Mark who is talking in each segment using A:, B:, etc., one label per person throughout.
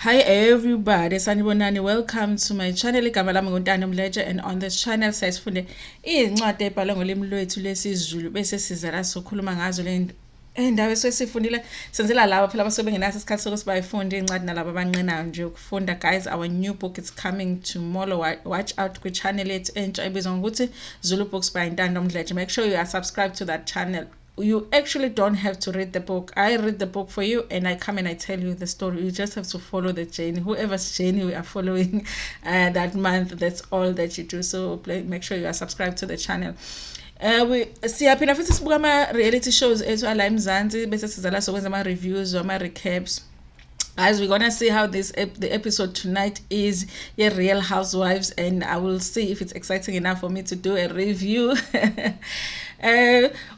A: Hi everybody, sanibonani. Welcome to my channel. Igama lami nguNtando Mleje, and on this channel sasifunde incwadi ebhalwe ngolimi lwethu lesiZulu bese siza la sokhuluma ngazo le ndawo esifundile senzela labo phela abasuke bengenaso isikhathi sokuthi bayifunde incwadi nalabo abanqenayo nje ukufunda. Guys, our new book is coming tomorrow. Watch out kwi channel yethu entsha ebizwa ngokuthi Zulu Books by Ntando Mleje. Make sure you are subscribed to that channel. You actually don't have to read the book. I read the book for you and I come and I tell you the story. You just have to follow the journey. Whoever's journey we are following that month, that's all that you do. So make sure you are subscribed to the channel. We siyaphina futhi sibuka ama reality shows ethu ala eMzansi bese sizala sokwenza ama reviews or ama recaps. Guys, we're gonna see how the episode tonight is Real Housewives, and I will see if it's exciting enough for me to do a review.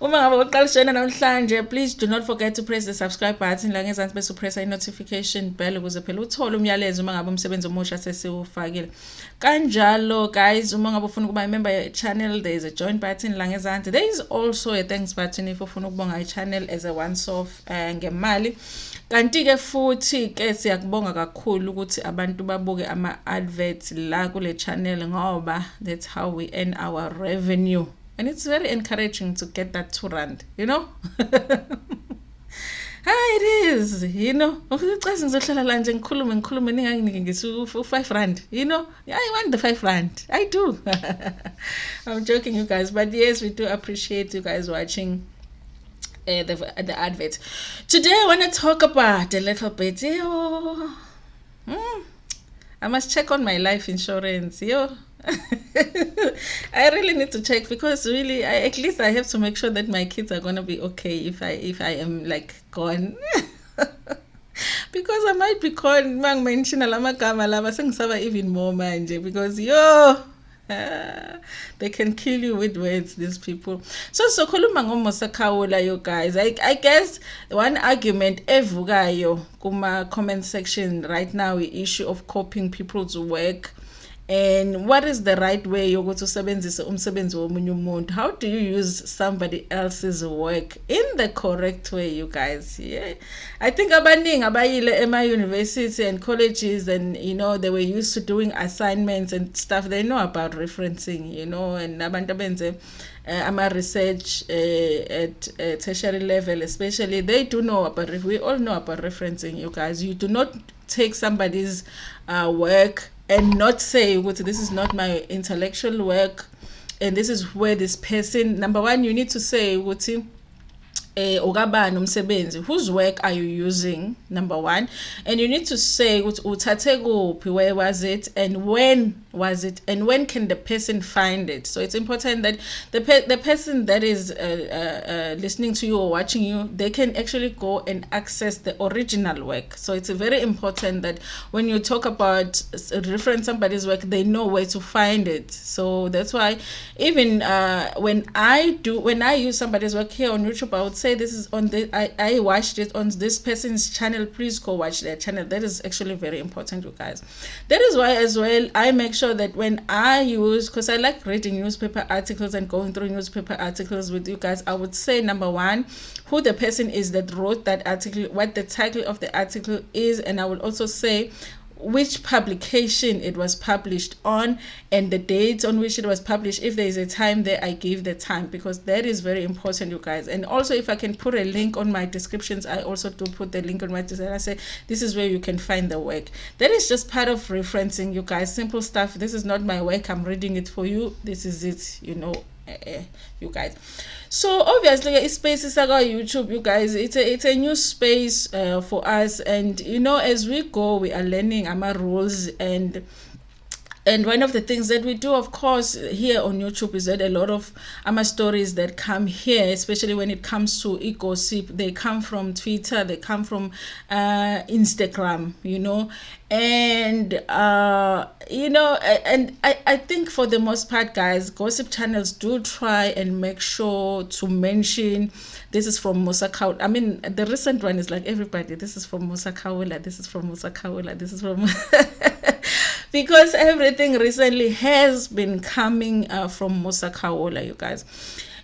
A: Uma ngabe uqala join namhlanje, please do not forget to press the subscribe button la ngezansi bese press I notification bell ukuze phela uthole umyalezo uma ngabe umsebenzi omusha sesiwufakile. Kanjalo guys, uma ngabe ufuna ukuba member ye channel, there is a join button la ngezansi. There is also a thanks button if ufuna ukubonga i-channel as a once off ngemali. Kanti ke futhi ke siyakubonga kakhulu ukuthi abantu babuke ama adverts la kule channel ngoba that's how we earn our revenue. And it's very encouraging to get that R2, you know? It is, you know. Ucazi ngizohlala la nje ngikhulume ninganginike ngithi u5 you know. I want the R5. I do. I'm joking, you guys, but yes, we do appreciate you guys watching the advert. Today I want to talk about a little bit. I must check on my life insurance. I really need to check because really at least I have to make sure that my kids are gonna be okay if I am like gone. Because I might be gone mention alamagama lava sengisaba even more manje because they can kill you with words, these people. So khuluma ngoMusa Khawula, you guys. I guess one argument evugayo kuma comment section right now is issue of copying people's work. And what is the right way yokuthi usebenzise umsebenzi womunye umuntu? How do you use somebody else's work in the correct way, you guys? I think abaningi abayile ema university and colleges, and you know, they were used to doing assignments and stuff. They know about referencing, you know, and abantu abenze ama research at tertiary level especially, they do know about we all know about referencing, you guys. You do not take somebody's work and not say this is not my intellectual work and this is where this person, number one, you need to say whose work are you using, number one, and you need to say where was it and when was it and when can the person find it. So it's important that the person that is listening to you or watching you, they can actually go and access the original work. So it's very important that when you talk about reference somebody's work, they know where to find it. So that's why even when I use somebody's work here on YouTube, I would say this is on I watched it on this person's channel, please go watch their channel. That is actually very important, you guys. That is why as well I make sure that when I use, because I like reading newspaper articles and going through newspaper articles with you guys, I would say number one, who the person is that wrote that article, what the title of the article is, and I will also say which publication it was published on and the dates on which it was published. If there is a time there, I give the time, because that is very important, you guys. And also, if I can put a link on my descriptions, I also do put the link on my description. I say this is where you can find the work. That is just part of referencing, you guys. Simple stuff. This is not my work, I'm reading it for you. This is it, you know, you guys. So obviously space is like YouTube, you guys. It's a new space for us, and you know, as we go, we are learning our rules. And one of the things that we do, of course, here on YouTube is that a lot of stories that come here, especially when it comes to gossip, they come from Twitter, they come from Instagram, you know. And you know, and I think for the most part, guys, gossip channels do try and make sure to mention this is from Musa Khawula. I mean, the recent one is like everybody, this is from Musa Khawula, this is from Musa Khawula, this is from because everything recently has been coming from Musa Khawula, you guys.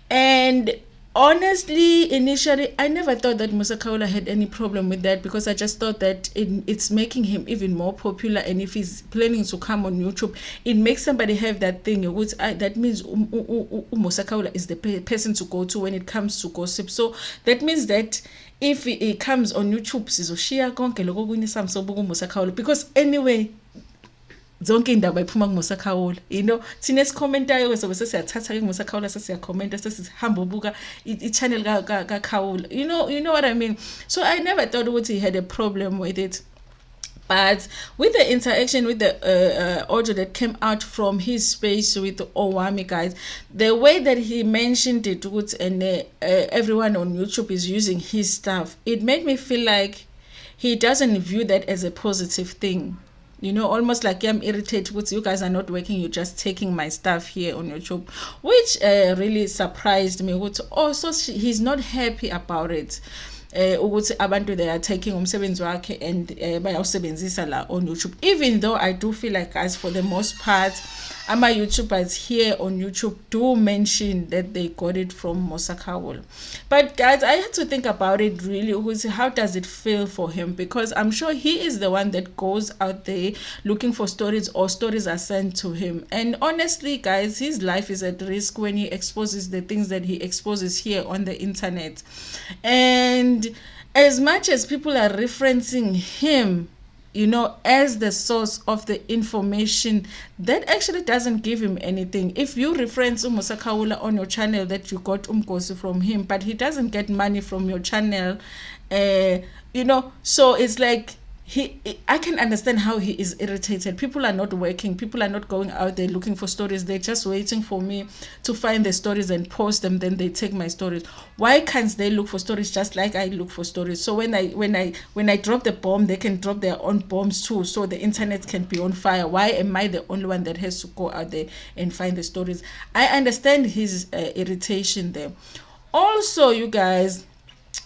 A: And Honestly, initially, I never thought that Musa Khawula had any problem with that, because I just thought that it's making him even more popular. And if he's planning to come on YouTube, it makes somebody have that thing. Which that means Musa Khawula is the person to go to when it comes to gossip. So that means that if he comes on YouTube, because anyway, zonke indaba iphuma kuMusa Khawula, thina esikhomentayo sobe sesiyathatha ke kuMusa Khawula, sesiyakhomenta, sesihamba ubuka i-channel kaKhawula, you know what I mean. So I never thought he had a problem with it. But with the interaction with the audio that came out from his space with Owami, guys, the way that he mentioned it, and everyone on YouTube is using his stuff, it made me feel like he doesn't view that as a positive thing. Almost like I'm irritated with you guys are not working, you're just taking my stuff here on YouTube, which really surprised me. Also, he's not happy about it. Ukuthi abantu they are taking umsebenzi wakhe and bayawusebenzisa la on YouTube, even though I do feel like, guys, for the most part YouTubers here on YouTube do mention that they got it from Musa Khawula. But guys, I had to think about it really. How does it feel for him? Because I'm sure he is the one that goes out there looking for stories, or stories are sent to him. And honestly, guys, his life is at risk when he exposes the things that he exposes here on the internet. And as much as people are referencing him, as the source of the information, that actually doesn't give him anything. If you reference Musa Khawula on your channel that you got umgosi from him, but he doesn't get money from your channel, so it's like I can understand how he is irritated. People are not working. People are not going out there looking for stories. They're just waiting for me to find the stories and post them. Then they take my stories. Why can't they look for stories just like I look for stories? So when I drop the bomb, they can drop their own bombs too. So the internet can be on fire. Why am I the only one that has to go out there and find the stories? I understand his irritation there. Also, you guys,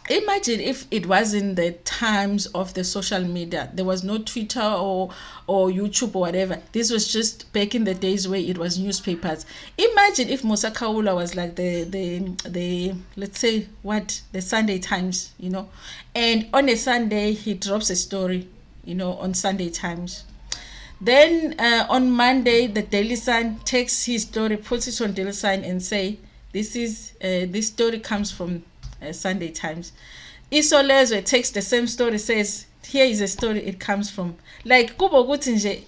A: imagine if it wasn't the times of the social media. There was no Twitter or YouTube or whatever. This was just back in the days where it was newspapers. Imagine if Musa Khawula was like the let's say the Sunday Times, and on a Sunday he drops a story, on Sunday Times. Then on Monday the Daily Sun takes his story, puts it on Daily Sun and say, this story comes from Sunday Times. Isolezwe takes the same story, says, here is a story it comes from. Like kubo ukuthi nje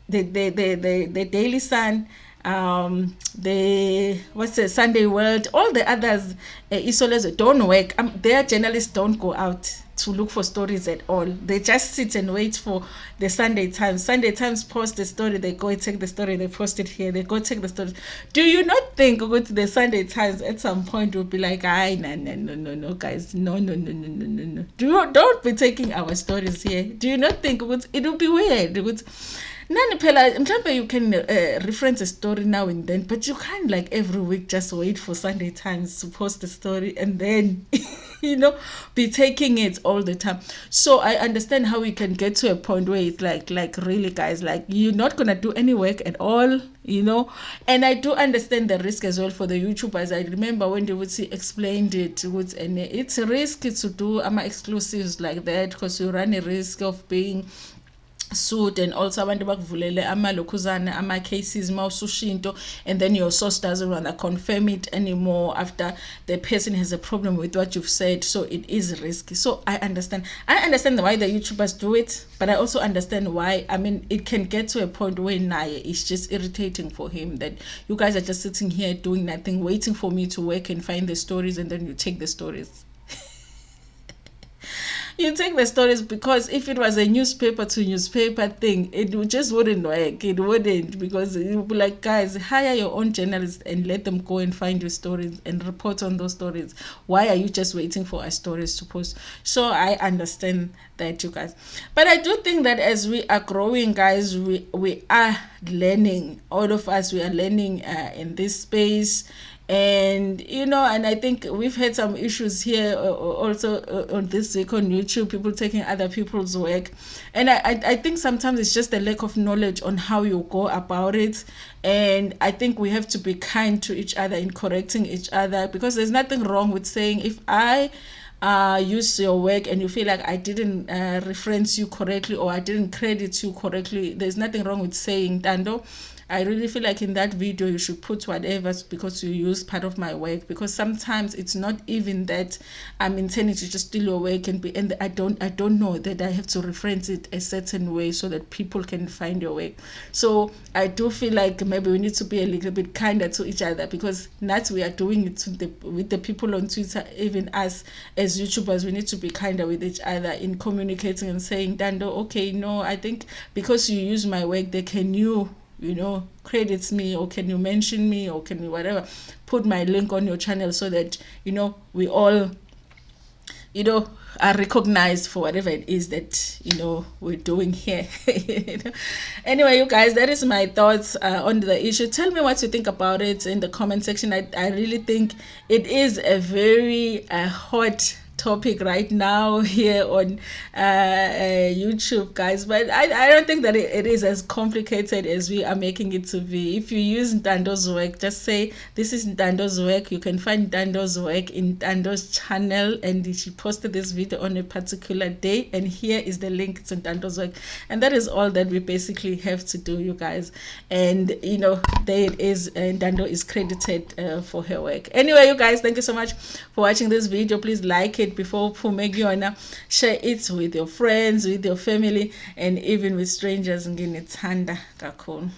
A: the Daily Sun, the Sunday World, all the others, Isolezwe don't work. Their journalists don't go out to look for stories at all. They just sit and wait for the Sunday Times. Sunday Times post the story, they go and take the story, they post it here, they go take the story. Do you not think the Sunday Times at some point will be like, no, guys, no. Don't be taking our stories here. Do you not think it will be weird? You can reference a story now and then, but you can't like every week just wait for Sunday Times to post the story and then be taking it all the time. So I understand how we can get to a point where it's like really, guys, like you're not gonna do any work at all, and I do understand the risk as well for the YouTubers. I remember when they would explained it, and it's a risk to do exclusives like that, because you run a risk of being sued, and also abantu bakuvulele amalokhuzana ama-cases mawusushinto, and then your source doesn't want to confirm it anymore after the person has a problem with what you've said. So it is risky. So I understand why the YouTubers do it, but I also understand why. It can get to a point where Naye is just irritating for him that you guys are just sitting here doing nothing, waiting for me to work and find the stories, and then you take the stories. You take the stories, because if it was a newspaper to newspaper thing, it just wouldn't work. It wouldn't, because it would be like, guys, hire your own journalists and let them go and find your stories and report on those stories. Why are you just waiting for our stories to post? So I understand that, you guys. But I do think that as we are growing, guys, we are learning. All of us, we are learning in this space. And and I think we've had some issues here also on this week on YouTube, people taking other people's work. And I think sometimes it's just a lack of knowledge on how you go about it. And I think we have to be kind to each other in correcting each other, because there's nothing wrong with saying, if I use your work and you feel like I didn't reference you correctly, or I didn't credit you correctly, there's nothing wrong with saying, Tando, I really feel like in that video you should put whatever, because you use part of my work. Because sometimes it's not even that I'm intending to just steal your work and I don't know that I have to reference it a certain way so that people can find your work. So I do feel like maybe we need to be a little bit kinder to each other, because not we are doing it with the people on Twitter. Even us as YouTubers, we need to be kinder with each other in communicating and saying, Dando, okay, no, I think because you use my work, they can credits me, or can you mention me, or can you whatever, put my link on your channel, so that we all are recognized for whatever it is that we're doing here. Anyway, you guys, that is my thoughts on the issue. Tell me what you think about it in the comment section. I really think it is a very hot topic right now here on YouTube, guys, but I don't think that it is as complicated as we are making it to be. If you use Ntando's work, just say, this is Ntando's work. You can find Ntando's work in Ntando's channel, and she posted this video on a particular day, and here is the link to Ntando's work. And that is all that we basically have to do, you guys. And there it is, and Ntando is credited for her work. Anyway, you guys, thank you so much for watching this video. Please like it before Pumegiona, share it with your friends, with your family, and even with strangers. Ngini thanda kakhulu.